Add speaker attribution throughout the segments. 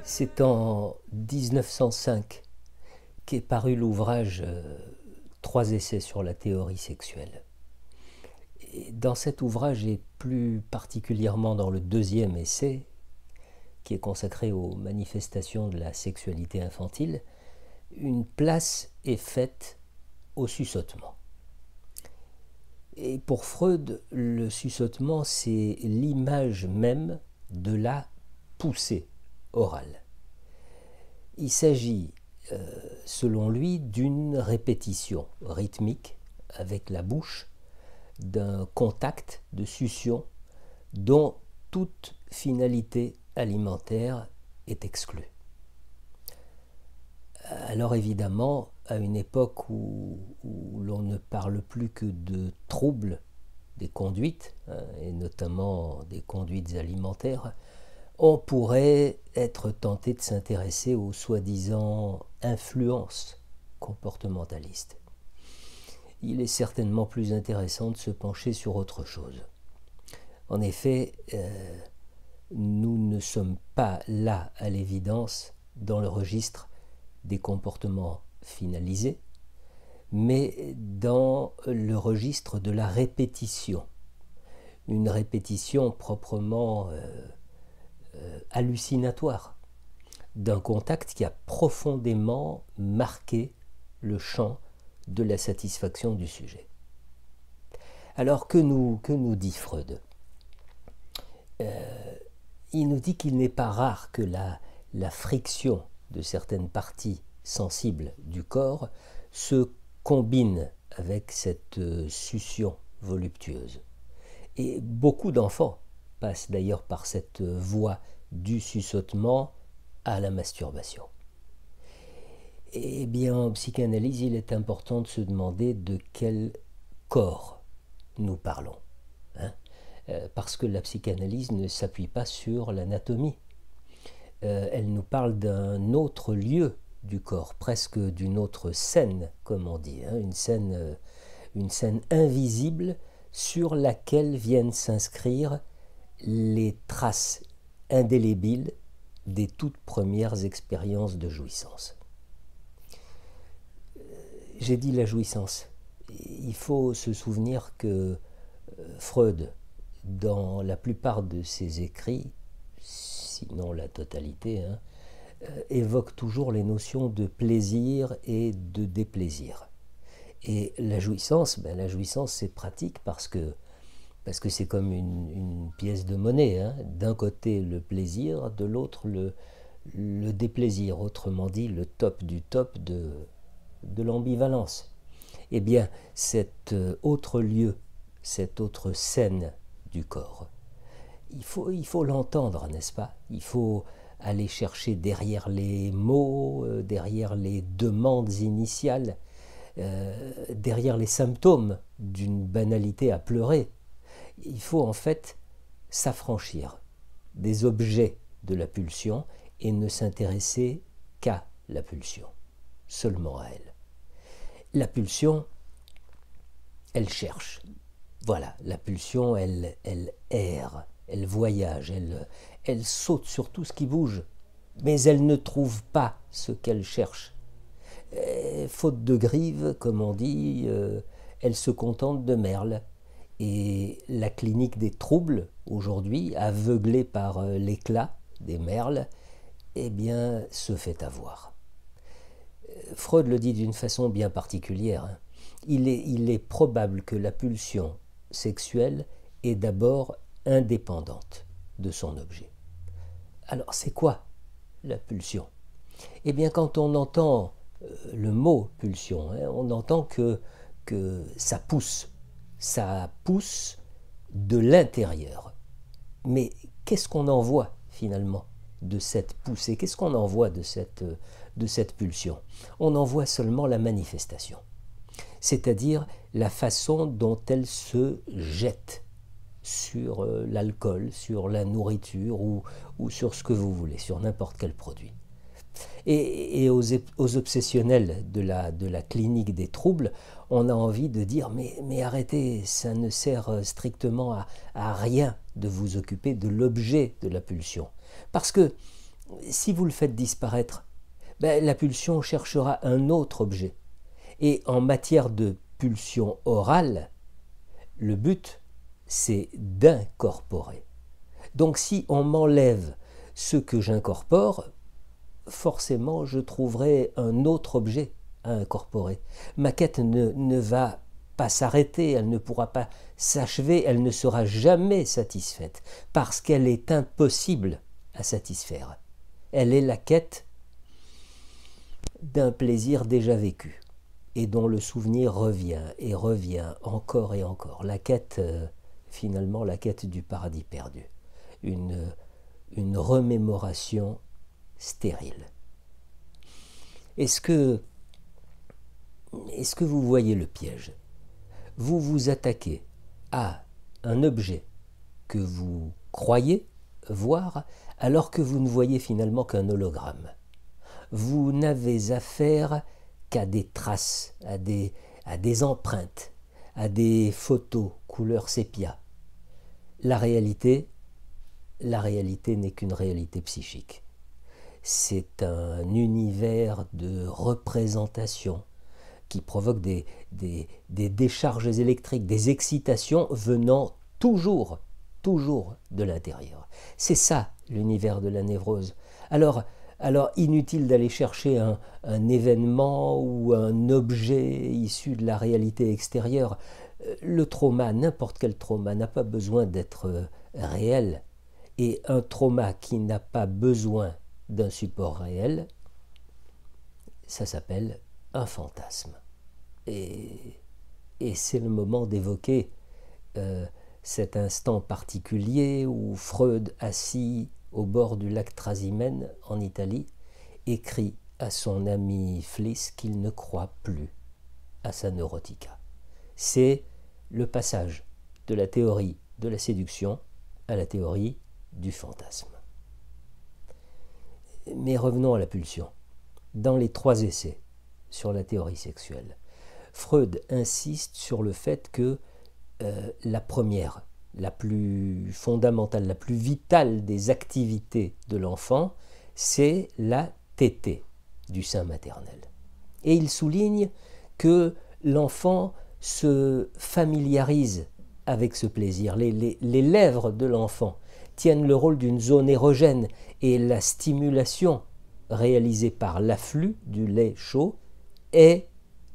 Speaker 1: C'est en 1905 qu'est paru l'ouvrage Trois essais sur la théorie sexuelle. Et dans cet ouvrage, et plus particulièrement dans le deuxième essai, qui est consacré aux manifestations de la sexualité infantile, une place est faite au suçotement. Et pour Freud, le suçotement, c'est l'image même de la poussée orale. Il s'agit, selon lui, d'une répétition rythmique avec la bouche, d'un contact de succion dont toute finalité alimentaire est exclue. Alors évidemment, à une époque où l'on ne parle plus que de troubles des conduites, et notamment des conduites alimentaires, on pourrait être tenté de s'intéresser aux soi-disant influences comportementalistes. Il est certainement plus intéressant de se pencher sur autre chose. En effet, nous ne sommes pas là, à l'évidence, dans le registre des comportements finalisés, mais dans le registre de la répétition. Une répétition proprement hallucinatoire, d'un contact qui a profondément marqué le champ de la satisfaction du sujet. Alors que nous dit Freud ? Il nous dit qu'il n'est pas rare que la friction de certaines parties sensibles du corps se combine avec cette succion voluptueuse. Et beaucoup d'enfants passent d'ailleurs par cette voie du suçotement à la masturbation. Eh bien, en psychanalyse, il est important de se demander de quel corps nous parlons. Parce que la psychanalyse ne s'appuie pas sur l'anatomie. Elle nous parle d'un autre lieu du corps, presque d'une autre scène, comme on dit, une scène invisible sur laquelle viennent s'inscrire les traces indélébiles des toutes premières expériences de jouissance. J'ai dit la jouissance. Il faut se souvenir que Freud, dans la plupart de ses écrits, sinon la totalité, évoque toujours les notions de plaisir et de déplaisir. Et la jouissance c'est pratique parce que c'est comme une pièce de monnaie. D'un côté le plaisir, de l'autre le déplaisir, autrement dit le top du top de l'ambivalence. Eh bien, cet autre lieu, cette autre scène du corps, il faut l'entendre, n'est-ce pas ? Il faut aller chercher derrière les mots, derrière les demandes initiales, derrière les symptômes d'une banalité à pleurer. Il faut en fait s'affranchir des objets de la pulsion et ne s'intéresser qu'à la pulsion, seulement à elle. La pulsion, elle cherche. Voilà, la pulsion, elle erre, elle voyage, elle saute sur tout ce qui bouge, mais elle ne trouve pas ce qu'elle cherche. Faute de grive, comme on dit, elle se contente de merle. Et la clinique des troubles, aujourd'hui, aveuglée par l'éclat des merles, eh bien, se fait avoir. Freud le dit d'une façon bien particulière. Il est probable que la pulsion sexuelle est d'abord indépendante de son objet. Alors, c'est quoi la pulsion ? Eh bien, quand on entend le mot pulsion, on entend que ça pousse de l'intérieur. Mais qu'est-ce qu'on en voit finalement de cette poussée ? Qu'est-ce qu'on en voit de cette pulsion ? On en voit seulement la manifestation, c'est-à-dire la façon dont elle se jette sur l'alcool, sur la nourriture ou sur ce que vous voulez, sur n'importe quel produit. Et aux obsessionnels de la clinique des troubles, on a envie de dire mais arrêtez, ça ne sert strictement à rien de vous occuper de l'objet de la pulsion. Parce que Si vous le faites disparaître, ben, la pulsion cherchera un autre objet. Et en matière de pulsion orale, le but, c'est d'incorporer. Donc si on m'enlève ce que j'incorpore, forcément je trouverai un autre objet à incorporer. Ma quête ne va pas s'arrêter, elle ne pourra pas s'achever, elle ne sera jamais satisfaite, parce qu'elle est impossible à satisfaire. Elle est la quête d'un plaisir déjà vécu, et dont le souvenir revient et revient encore et encore. La quête, finalement, la quête du paradis perdu. Une remémoration stérile. Est-ce que vous voyez le piège? Vous vous attaquez à un objet que vous croyez voir alors que vous ne voyez finalement qu'un hologramme. Vous n'avez affaire qu'à des traces, à des empreintes, à des photos couleur sépia. La réalité n'est qu'une réalité psychique. C'est un univers de représentation qui provoque des décharges électriques, des excitations venant toujours de l'intérieur. C'est ça l'univers de la névrose. Alors inutile d'aller chercher un événement ou un objet issu de la réalité extérieure. Le trauma, n'importe quel trauma, n'a pas besoin d'être réel. Et un trauma qui n'a pas besoin d'un support réel, ça s'appelle un fantasme. Et c'est le moment d'évoquer cet instant particulier où Freud, assis au bord du lac Trasimène en Italie, écrit à son ami Fliss qu'il ne croit plus à sa neurotica. C'est le passage de la théorie de la séduction à la théorie du fantasme. Mais revenons à la pulsion. Dans les 3 essais sur la théorie sexuelle, Freud insiste sur le fait que la première, la plus fondamentale, la plus vitale des activités de l'enfant, c'est la tétée du sein maternel. Et il souligne que l'enfant se familiarise avec ce plaisir. Les lèvres de l'enfant tiennent le rôle d'une zone érogène et la stimulation réalisée par l'afflux du lait chaud est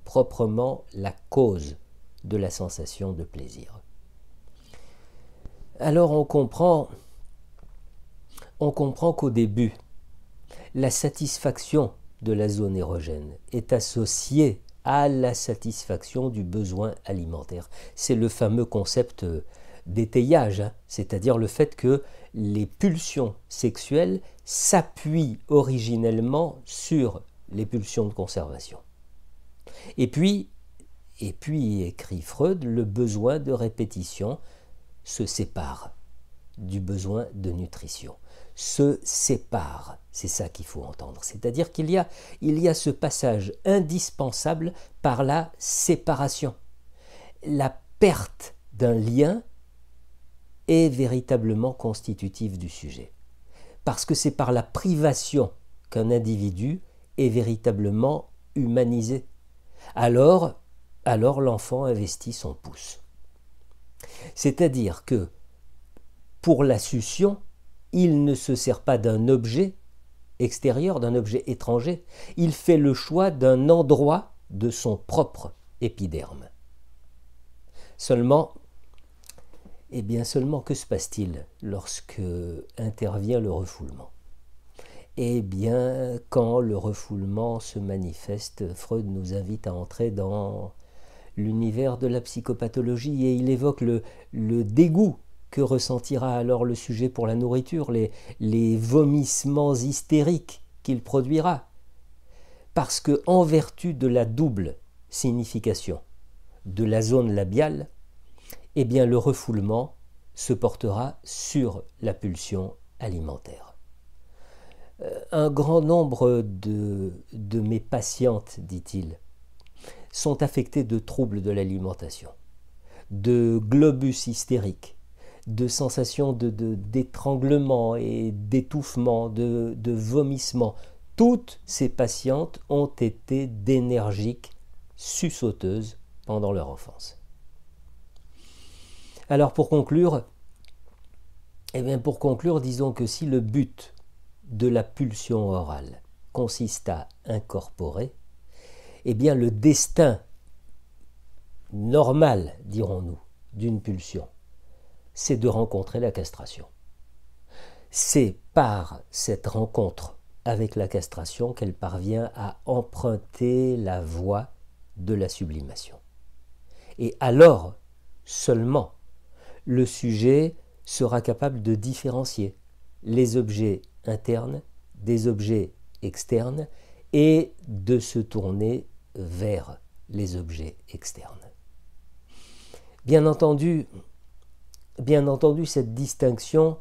Speaker 1: proprement la cause de la sensation de plaisir. Alors on comprend qu'au début, la satisfaction de la zone érogène est associée à la satisfaction du besoin alimentaire. C'est le fameux concept d'étayage, c'est-à-dire le fait que les pulsions sexuelles s'appuient originellement sur les pulsions de conservation. Et puis, écrit Freud, le besoin de répétition se sépare du besoin de nutrition. Se sépare, c'est ça qu'il faut entendre. C'est-à-dire qu'il y a ce passage indispensable par la séparation. La perte d'un lien est véritablement constitutive du sujet. Parce que c'est par la privation qu'un individu est véritablement humanisé. Alors l'enfant investit son pouce. C'est-à-dire que pour la succion, il ne se sert pas d'un objet extérieur, d'un objet étranger. Il fait le choix d'un endroit de son propre épiderme. Seulement, que se passe-t-il lorsque intervient le refoulement? Eh bien, quand le refoulement se manifeste, Freud nous invite à entrer dans l'univers de la psychopathologie et il évoque le dégoût que ressentira alors le sujet pour la nourriture, les vomissements hystériques qu'il produira. Parce que, en vertu de la double signification de la zone labiale, eh bien le refoulement se portera sur la pulsion alimentaire. Un grand nombre de mes patientes, dit-il, sont affectées de troubles de l'alimentation, de globus hystériques, de sensations d'étranglement et d'étouffement, de vomissement. Toutes ces patientes ont été d'énergiques suçoteuses pendant leur enfance. Alors pour conclure, disons que si le but de la pulsion orale consiste à incorporer, eh bien le destin normal, dirons-nous, d'une pulsion, c'est de rencontrer la castration. C'est par cette rencontre avec la castration qu'elle parvient à emprunter la voie de la sublimation. Et alors seulement, le sujet sera capable de différencier les objets internes des objets externes et de se tourner vers les objets externes. Bien entendu, cette distinction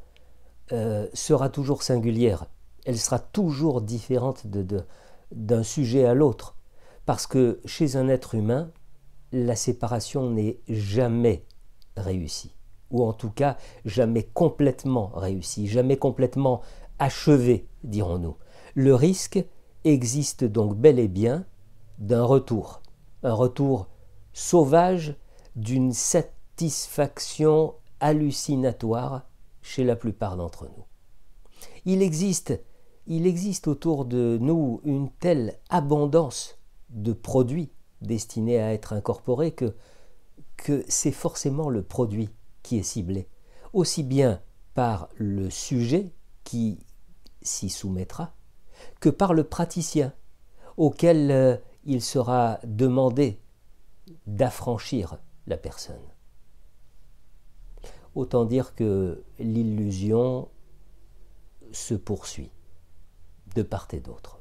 Speaker 1: sera toujours singulière. Elle sera toujours différente d'un sujet à l'autre, parce que chez un être humain, la séparation n'est jamais réussie, ou en tout cas jamais complètement réussie, jamais complètement achevée, dirons-nous. Le risque existe donc bel et bien d'un retour, un retour sauvage d'une satisfaction hallucinatoire chez la plupart d'entre nous. Il existe autour de nous une telle abondance de produits destinés à être incorporés que c'est forcément le produit qui est ciblé, aussi bien par le sujet qui s'y soumettra que par le praticien auquel il sera demandé d'affranchir la personne. Autant dire que l'illusion se poursuit de part et d'autre.